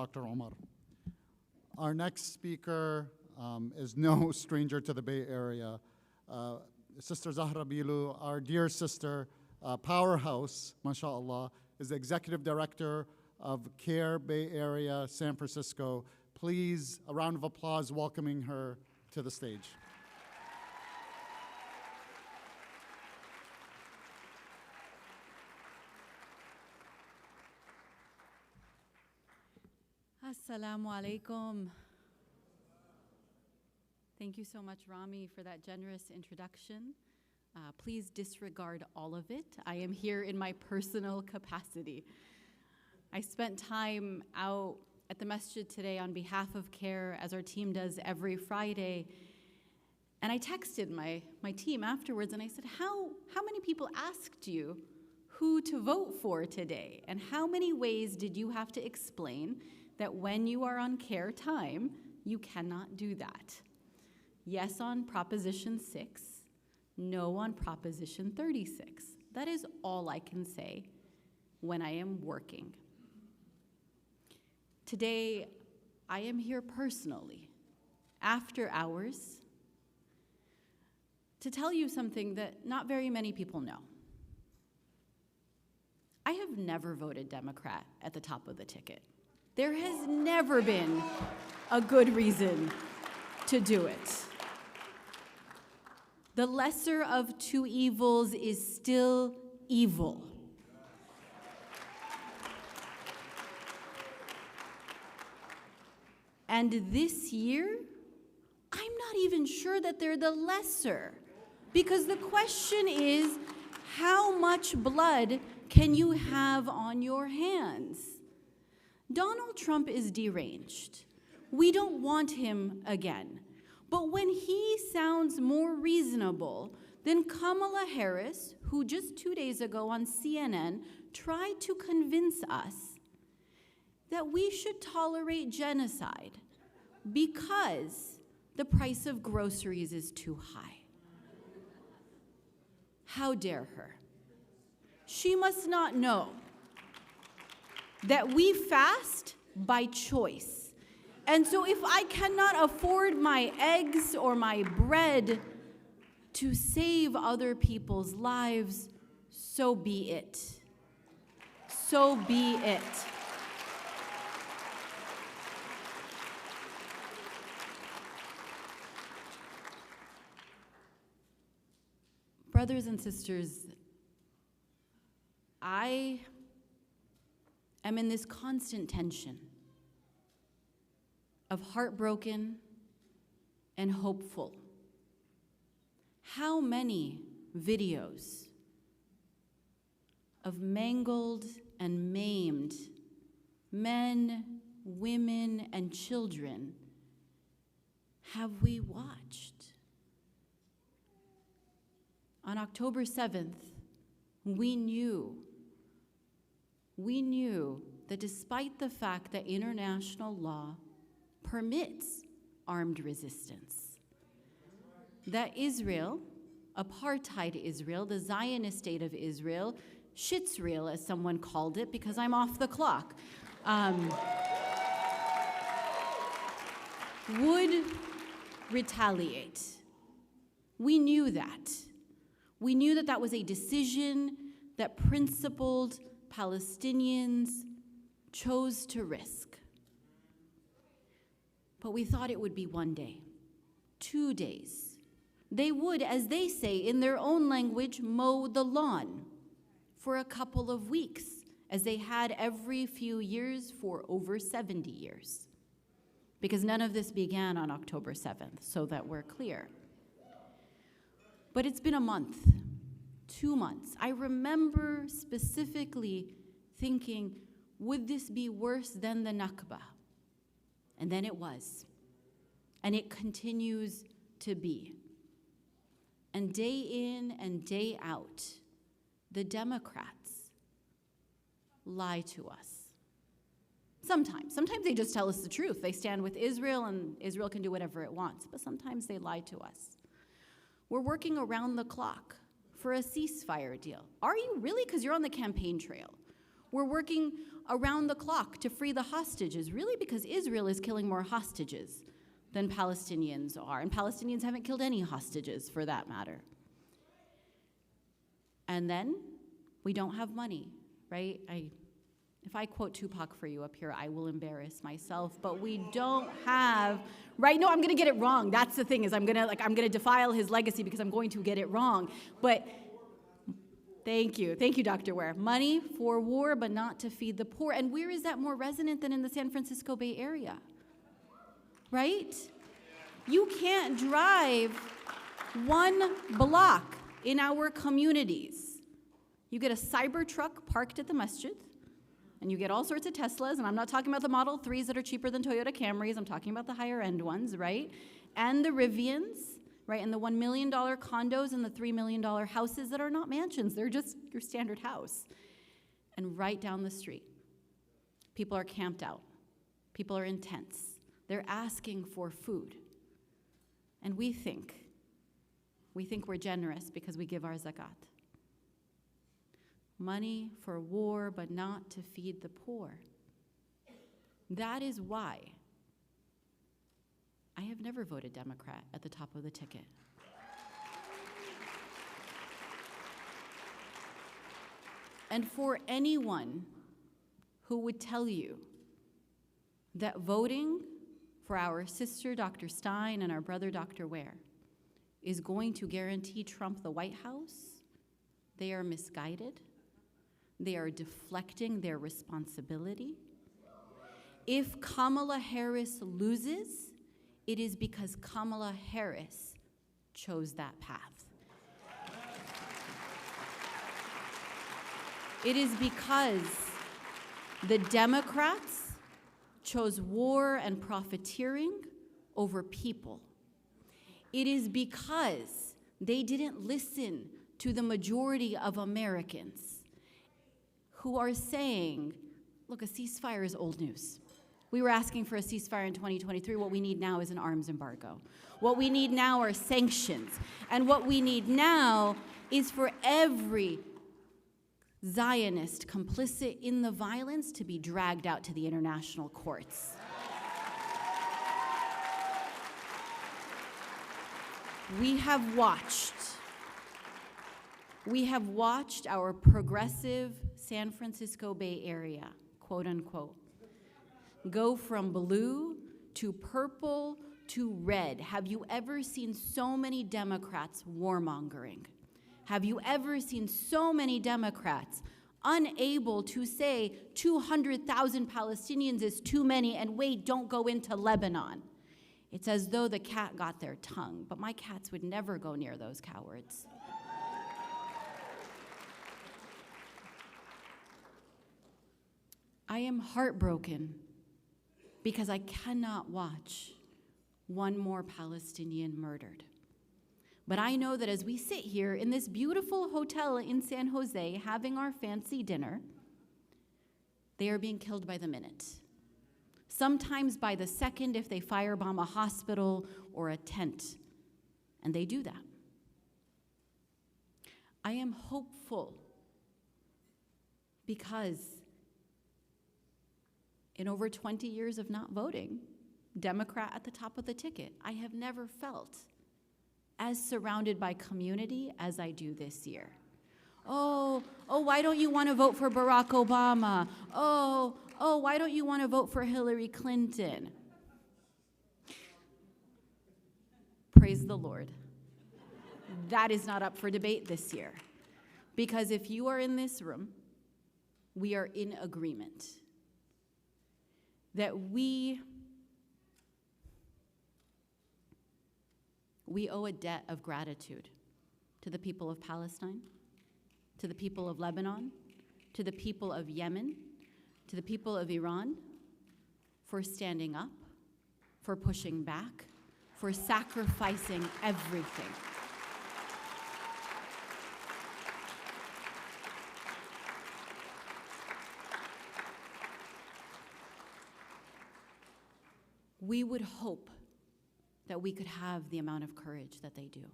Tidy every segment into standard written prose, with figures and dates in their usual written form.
Dr. Omar. Our next speaker is no stranger to the Bay Area. Sister Zahra Biloo, our dear sister, powerhouse, mashallah, is the Executive Director of CARE Bay Area, San Francisco. Please, a round of applause welcoming her to the stage. Assalamu alaikum. Thank you so much, Rami, for that generous introduction. Please disregard all of it. I am here in my personal capacity. I spent time out at the masjid today on behalf of CARE, as our team does every Friday. And I texted my team afterwards and I said, how many people asked you who to vote for today? And how many ways did you have to explain that when you are on CARE time, you cannot do that? Yes on Proposition 6, no on Proposition 36. That is all I can say when I am working. Today, I am here personally, after hours, to tell you something that not very many people know. I have never voted Democrat at the top of the ticket. There has never been a good reason to do it. The lesser of two evils is still evil. And this year, I'm not even sure that they're the lesser, because the question is, how much blood can you have on your hands? Donald Trump is deranged. We don't want him again. But when he sounds more reasonable than Kamala Harris, who just 2 days ago on CNN tried to convince us that we should tolerate genocide because the price of groceries is too high. How dare her? She must not know that we fast by choice. And so if I cannot afford my eggs or my bread to save other people's lives, so be it. So be it. Brothers and sisters, I am in this constant tension of heartbroken and hopeful. How many videos of mangled and maimed men, women, and children have we watched? On October 7th, we knew that despite the fact that international law permits armed resistance, that Israel, apartheid Israel, the Zionist state of Israel, Shitsreal, as someone called it, because I'm off the clock, would retaliate. We knew that. We knew that that was a decision that principled Palestinians chose to risk. But we thought it would be 1 day, 2 days. They would, as they say in their own language, mow the lawn for a couple of weeks, as they had every few years for over 70 years. Because none of this began on October 7th, so that we're clear. But it's been a month, 2 months. I remember specifically thinking, would this be worse than the Nakba? And then it was. And it continues to be. And day in and day out, the Democrats lie to us. Sometimes they just tell us the truth. They stand with Israel and Israel can do whatever it wants. But sometimes they lie to us. We're working around the clock for a ceasefire deal. Are you really? Because you're on the campaign trail. We're working around the clock to free the hostages, really because Israel is killing more hostages than Palestinians are, and Palestinians haven't killed any hostages for that matter. And then we don't have money, right? If I quote Tupac for you up here, I will embarrass myself, but we don't have, right? No, I'm gonna get it wrong. That's the thing, is I'm gonna defile his legacy because I'm going to get it wrong. But thank you, Dr. Ware. Money for war, but not to feed the poor. And where is that more resonant than in the San Francisco Bay Area? Right? You can't drive one block in our communities. You get a cyber truck parked at the masjid, and you get all sorts of Teslas, and I'm not talking about the Model 3s that are cheaper than Toyota Camrys, I'm talking about the higher end ones, right? And the Rivians, right? And the $1 million condos and the $3 million houses that are not mansions, they're just your standard house. And right down the street, people are camped out. People are in tents. They're asking for food. And we think we're generous because we give our zakat. Money for war, but not to feed the poor. That is why I have never voted Democrat at the top of the ticket. And for anyone who would tell you that voting for our sister, Dr. Stein, and our brother, Dr. Ware, is going to guarantee Trump the White House, they are misguided. They are deflecting their responsibility. If Kamala Harris loses, it is because Kamala Harris chose that path. It is because the Democrats chose war and profiteering over people. It is because they didn't listen to the majority of Americans who are saying, look, a ceasefire is old news. We were asking for a ceasefire in 2023. What we need now is an arms embargo. What we need now are sanctions. And what we need now is for every Zionist complicit in the violence to be dragged out to the international courts. We have watched our progressive San Francisco Bay Area, quote unquote, go from blue to purple to red. Have you ever seen so many Democrats warmongering? Have you ever seen so many Democrats unable to say 200,000 Palestinians is too many and wait, don't go into Lebanon? It's as though the cat got their tongue, but my cats would never go near those cowards. I am heartbroken because I cannot watch one more Palestinian murdered. But I know that as we sit here in this beautiful hotel in San Jose having our fancy dinner, they are being killed by the minute. Sometimes by the second if they firebomb a hospital or a tent, and they do that. I am hopeful because in over 20 years of not voting, Democrat at the top of the ticket, I have never felt as surrounded by community as I do this year. Oh, why don't you want to vote for Barack Obama? Oh, why don't you want to vote for Hillary Clinton? Praise the Lord. That is not up for debate this year. Because if you are in this room, we are in agreement that we owe a debt of gratitude to the people of Palestine, to the people of Lebanon, to the people of Yemen, to the people of Iran, for standing up, for pushing back, for sacrificing everything. We would hope that we could have the amount of courage that they do.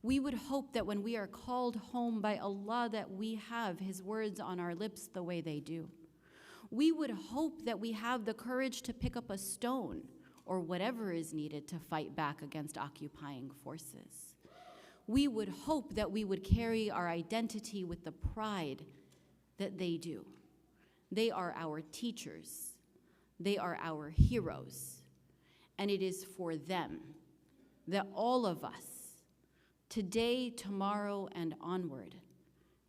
We would hope that when we are called home by Allah that we have His words on our lips the way they do. We would hope that we have the courage to pick up a stone or whatever is needed to fight back against occupying forces. We would hope that we would carry our identity with the pride that they do. They are our teachers. They are our heroes. And it is for them that all of us, today, tomorrow, and onward,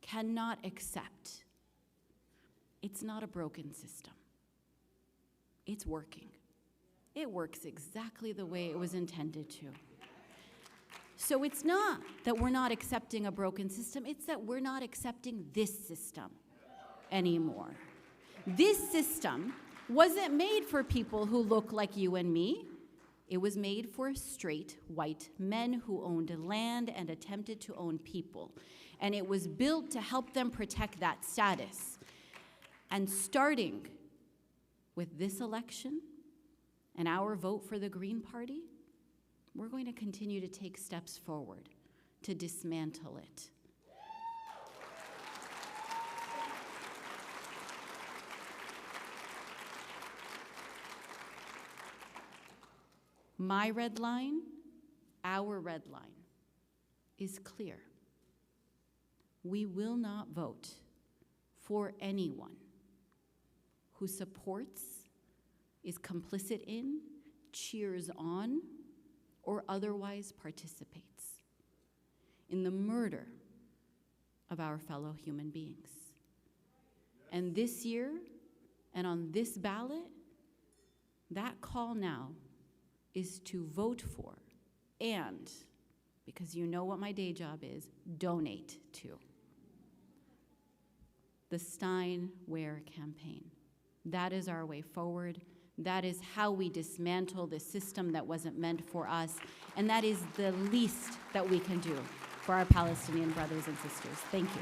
cannot accept. It's not a broken system. It's working. It works exactly the way it was intended to. So it's not that we're not accepting a broken system, it's that we're not accepting this system anymore. This system wasn't made for people who look like you and me. It was made for straight white men who owned land and attempted to own people. And it was built to help them protect that status. And starting with this election and our vote for the Green Party, we're going to continue to take steps forward to dismantle it. My red line, our red line, is clear. We will not vote for anyone who supports, is complicit in, cheers on, or otherwise participates in the murder of our fellow human beings. And this year, and on this ballot, that call now is to vote for, and, because you know what my day job is, donate to the Stein, Ware campaign. That is our way forward. That is how we dismantle the system that wasn't meant for us, and that is the least that we can do for our Palestinian brothers and sisters. Thank you.